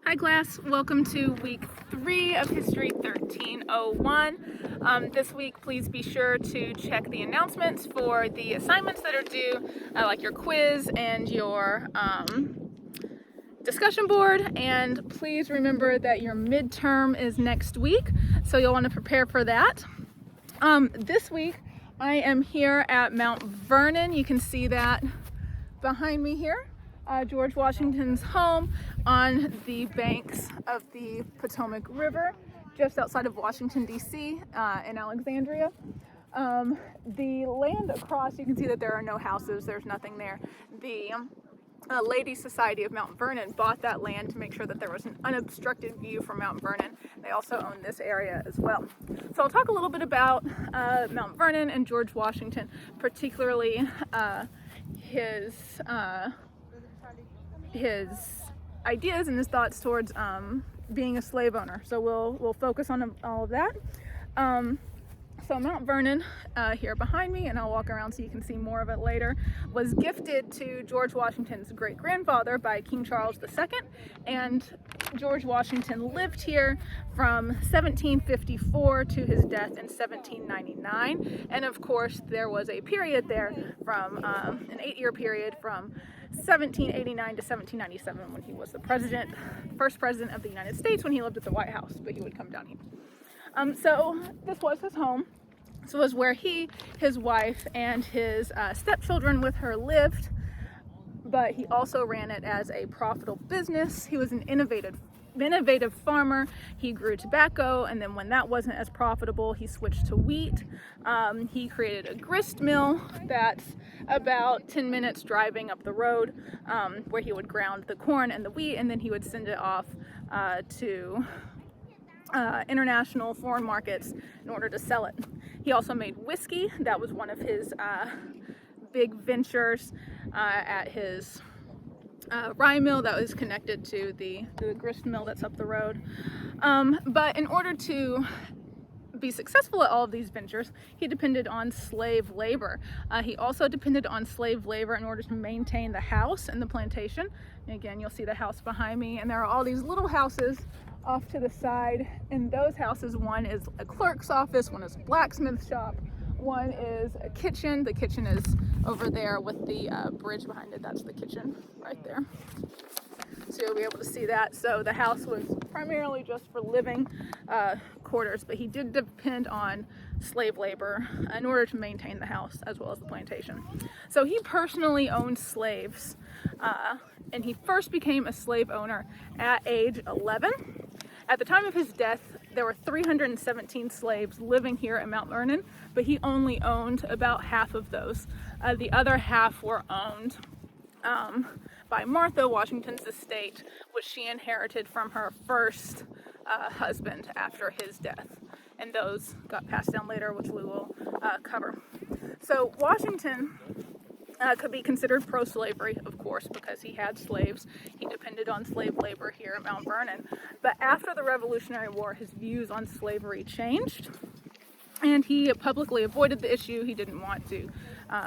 Hi class, welcome to week 3 of History 1301. This week please be sure to check the announcements for the assignments that are due, like your quiz and your discussion board, and please remember that your midterm is next week, so you'll want to prepare for that. This week I am here at Mount Vernon. You can see that behind me here. George Washington's home on the banks of the Potomac River, just outside of Washington, D.C., in Alexandria. The land across, you can see that there are no houses, there's nothing there. The Ladies Society of Mount Vernon bought that land to make sure that there was an unobstructed view from Mount Vernon. They also own this area as well. So I'll talk a little bit about Mount Vernon and George Washington, particularly his ideas and his thoughts towards being a slave owner. So we'll focus on all of that. So Mount Vernon, here behind me, and I'll walk around so you can see more of it later, was gifted to George Washington's great-grandfather by King Charles II, and George Washington lived here from 1754 to his death in 1799. And of course, there was a period there from an 8-year period from 1789 to 1797 when he was the first president of the United States, when he lived at the White House, but he would come down here. So this was his home. This was where he, his wife, and his stepchildren with her lived, but he also ran it as a profitable business. He was an innovative farmer. He grew tobacco, and then when that wasn't as profitable, he switched to wheat. He created a grist mill that's about 10 minutes driving up the road, where he would ground the corn and the wheat, and then he would send it off to international foreign markets in order to sell it. He also made whiskey. That was one of his big ventures at his rye mill that was connected to the grist mill that's up the road. But in order to be successful at all of these ventures, he depended on slave labor. He also depended on slave labor in order to maintain the house and the plantation. And again, you'll see the house behind me, and there are all these little houses off to the side. In those houses, one is a clerk's office, one is a blacksmith shop, one is a kitchen. The kitchen is over there with the bridge behind it. That's the kitchen right there. So you'll be able to see that. So the house was primarily just for living quarters, but he did depend on slave labor in order to maintain the house as well as the plantation. So he personally owned slaves, and he first became a slave owner at age 11. At the time of his death, there were 317 slaves living here at Mount Vernon, but he only owned about half of those. The other half were owned by Martha, Washington's estate, which she inherited from her first husband after his death. And those got passed down later, which we will cover. So Washington could be considered pro-slavery, of course, because he had slaves. He depended on slave labor here at Mount Vernon. But after the Revolutionary War, his views on slavery changed, and he publicly avoided the issue. He didn't want to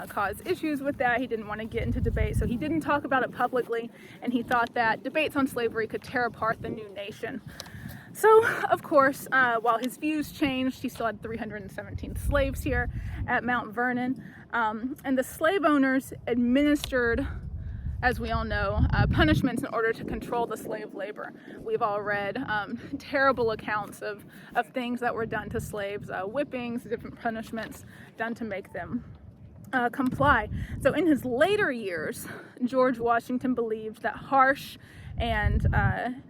cause issues with that. He didn't want to get into debate, so he didn't talk about it publicly, and he thought that debates on slavery could tear apart the new nation. So, of course, while his views changed, he still had 317 slaves here at Mount Vernon. And the slave owners administered, as we all know, punishments in order to control the slave labor. We've all read terrible accounts of things that were done to slaves, whippings, different punishments done to make them comply. So in his later years, George Washington believed that harsh and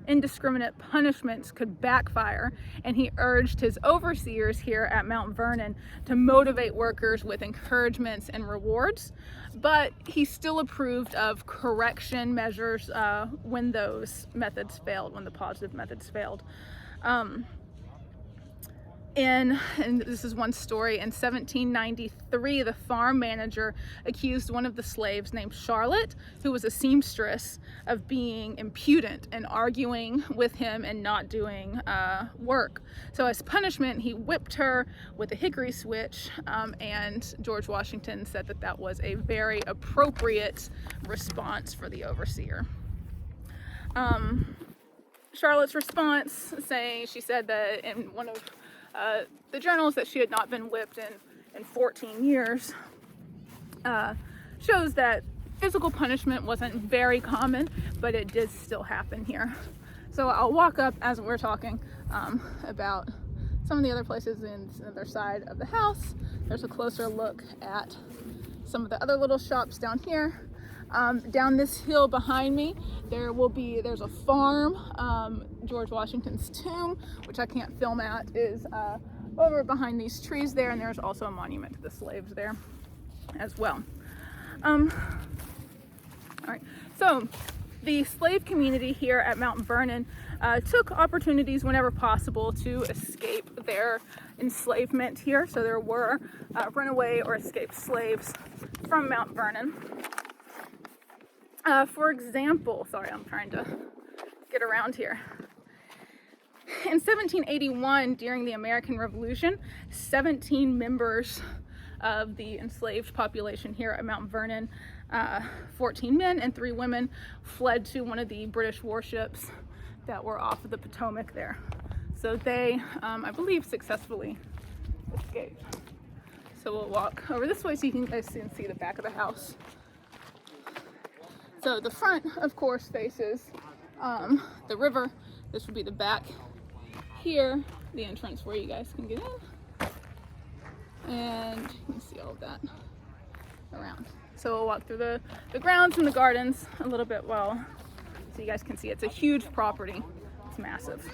indiscriminate punishments could backfire, and he urged his overseers here at Mount Vernon to motivate workers with encouragements and rewards, but he still approved of correction measures when those methods failed, when the positive methods failed. And this is one story, in 1793, the farm manager accused one of the slaves named Charlotte, who was a seamstress, of being impudent and arguing with him and not doing work. So as punishment, he whipped her with a hickory switch, and George Washington said that that was a very appropriate response for the overseer. Charlotte's response, saying she said that in one of the journals that she had not been whipped in 14 years, shows that physical punishment wasn't very common, but it did still happen here. So I'll walk up as we're talking about some of the other places in the other side of the house. There's a closer look at some of the other little shops down here. Down this hill behind me, there's a farm. George Washington's tomb, which I can't film at, is over behind these trees there, and there's also a monument to the slaves there as well. All right, so the slave community here at Mount Vernon took opportunities whenever possible to escape their enslavement here. So there were runaway or escaped slaves from Mount Vernon. For example, sorry, I'm trying to get around here. In 1781, during the American Revolution, 17 members of the enslaved population here at Mount Vernon, 14 men and 3 women, fled to one of the British warships that were off of the Potomac there. So they, I believe, successfully escaped. So we'll walk over this way so you guys can see the back of the house. So the front, of course, faces the river. This would be the back here, the entrance where you guys can get in. And you can see all of that around. So we'll walk through the grounds and the gardens a little bit so you guys can see it's a huge property. It's massive.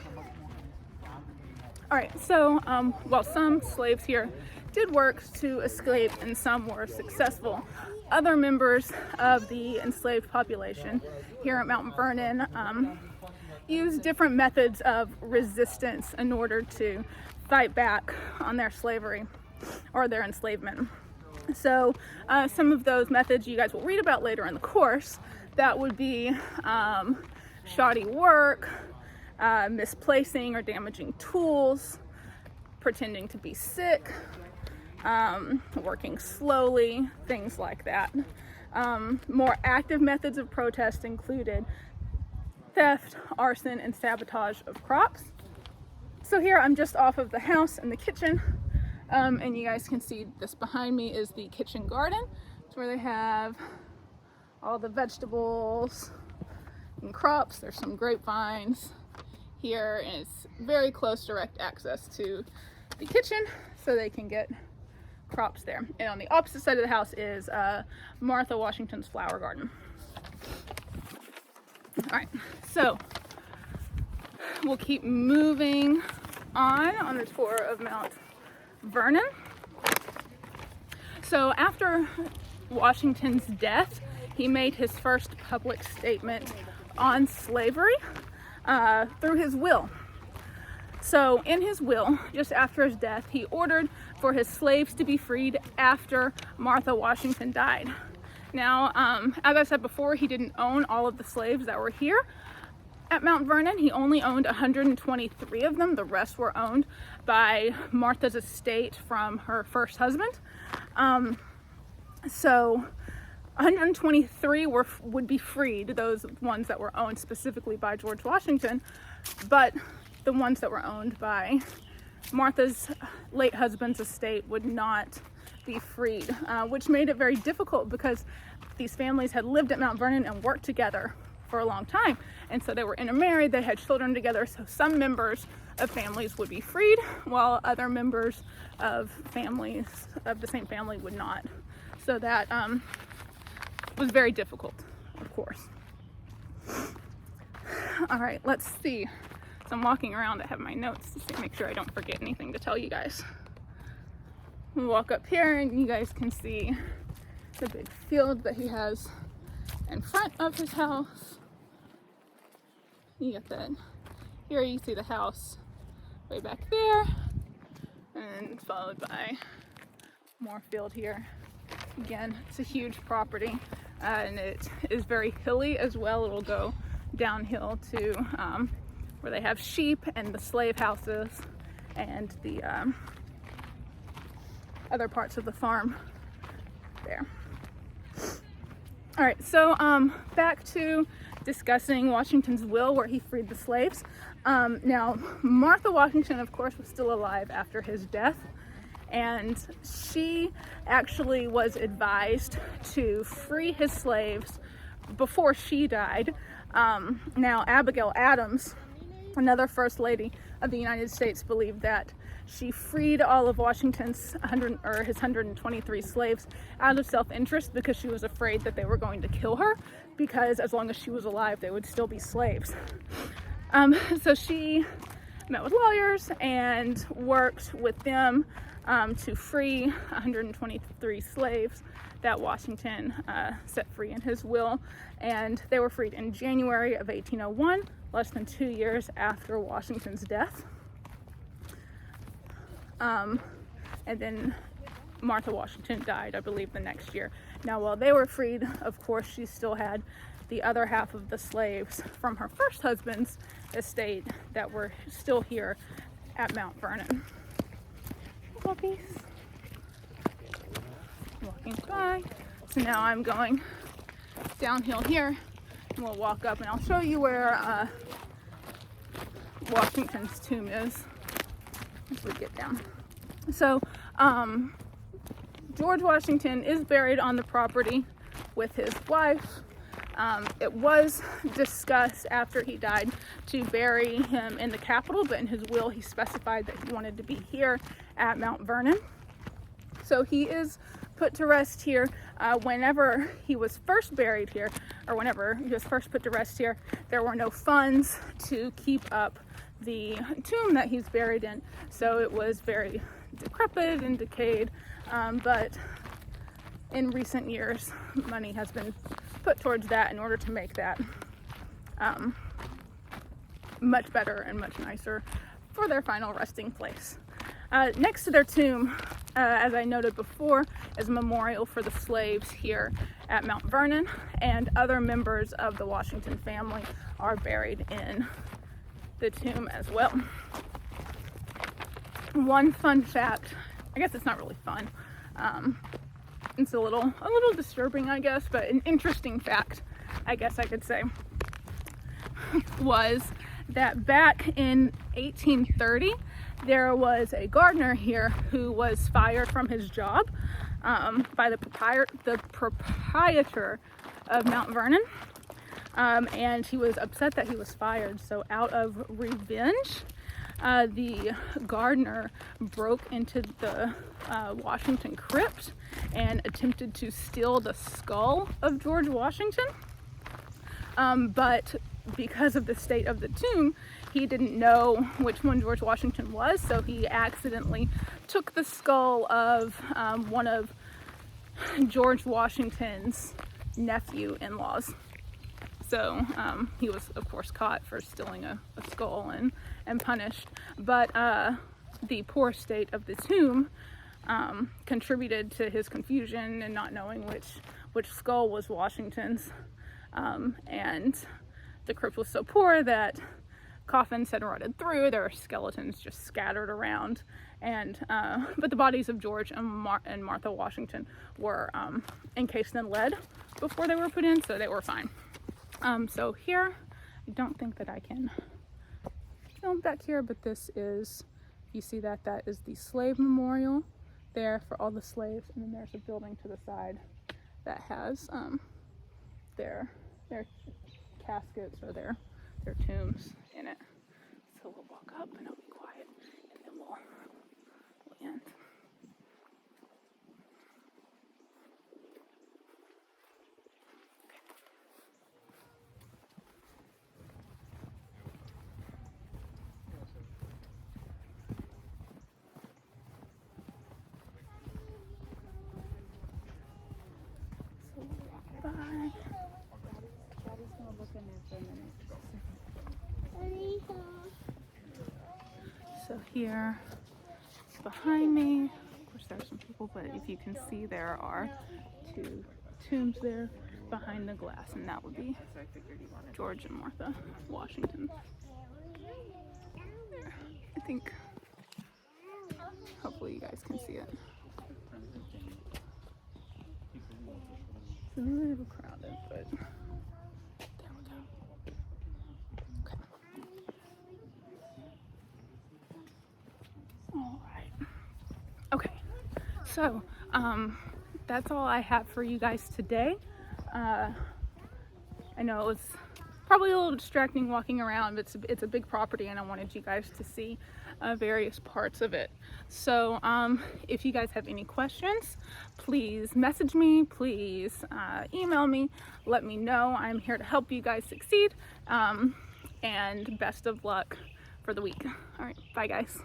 All right, so while some slaves here did work to escape and some were successful, other members of the enslaved population here at Mount Vernon used different methods of resistance in order to fight back on their slavery or their enslavement. So some of those methods you guys will read about later in the course. That would be shoddy work, misplacing or damaging tools, pretending to be sick, working slowly, things like that. More active methods of protest included theft, arson, and sabotage of crops. So here I'm just off of the house and the kitchen, and you guys can see this behind me is the kitchen garden. It's where they have all the vegetables and crops. There's some grapevines here, and it's very close direct access to the kitchen, so they can get crops there. And on the opposite side of the house is Martha Washington's flower garden. All right, so we'll keep moving on the tour of Mount Vernon. So after Washington's death, he made his first public statement on slavery through his will. So in his will, just after his death, he ordered for his slaves to be freed after Martha Washington died. Now, as I said before, he didn't own all of the slaves that were here at Mount Vernon. He only owned 123 of them. The rest were owned by Martha's estate from her first husband. So 123 would be freed, those ones that were owned specifically by George Washington, but the ones that were owned by Martha's late husband's estate would not be freed, which made it very difficult because these families had lived at Mount Vernon and worked together for a long time, and so they were intermarried, they had children together, so some members of families would be freed while other members of families of the same family would not. So that was very difficult, of course. All right, let's see. So I'm walking around, I have my notes to make sure I don't forget anything to tell you guys. We walk up here and you guys can see the big field that he has in front of his house. You get that. Here you see the house way back there, and followed by more field here. Again, it's a huge property, and it is very hilly as well. It'll go downhill to where they have sheep and the slave houses and the other parts of the farm there. All right, so back to discussing Washington's will where he freed the slaves. Now, Martha Washington, of course, was still alive after his death, and she actually was advised to free his slaves before she died. Now, Abigail Adams, another First Lady of the United States, believed that she freed all of Washington's his 123 slaves out of self-interest because she was afraid that they were going to kill her, because as long as she was alive, they would still be slaves. So she met with lawyers and worked with them to free 123 slaves that Washington set free in his will, and they were freed in January of 1801, less than 2 years after Washington's death. And then Martha Washington died, I believe, the next year. Now, while they were freed, of course, she still had the other half of the slaves from her first husband's estate that were still here at Mount Vernon. Puppies. Walking by. So now I'm going downhill here, and we'll walk up, and I'll show you where Washington's tomb is as we get down. So George Washington is buried on the property with his wife. It was discussed after he died to bury him in the Capitol, but in his will he specified that he wanted to be here at Mount Vernon. So he is put to rest here. Whenever he was first buried here, or whenever he was first put to rest here, there were no funds to keep up the tomb that he's buried in, so it was very decrepit and decayed, but in recent years money has been put towards that in order to make that much better and much nicer for their final resting place. Next to their tomb, as I noted before, is a memorial for the slaves here at Mount Vernon, and other members of the Washington family are buried in the tomb as well. One fun fact, I guess it's not really fun, it's a little disturbing, I guess, but an interesting fact, I guess I could say, was that back in 1830 there was a gardener here who was fired from his job by the proprietor of Mount Vernon. And he was upset that he was fired, so out of revenge, the gardener broke into the Washington crypt and attempted to steal the skull of George Washington. But because of the state of the tomb, he didn't know which one George Washington was, so he accidentally took the skull of one of George Washington's nephew-in-laws. So he was, of course, caught for stealing a skull and punished. But the poor state of the tomb contributed to his confusion and not knowing which skull was Washington's. And the crypt was so poor that coffins had rotted through. There were skeletons just scattered around. And but the bodies of George and Martha Washington were encased in lead before they were put in, so they were fine. So here, I don't think that I can film back here, but this is, you see that is the slave memorial there for all the slaves, and then there's a building to the side that has their caskets or their tombs in it. So we'll walk up and I'll be quiet, and then we'll end. So here, behind me, of course there are some people, but if you can see, there are two tombs there behind the glass, and that would be George and Martha Washington. I think, hopefully you guys can see it. It's a little crowded, but there we go. So that's all I have for you guys today. I know it was probably a little distracting walking around, but it's a big property and I wanted you guys to see various parts of it. So if you guys have any questions, please message me, please email me, let me know. I'm here to help you guys succeed, and best of luck for the week. All right, bye guys.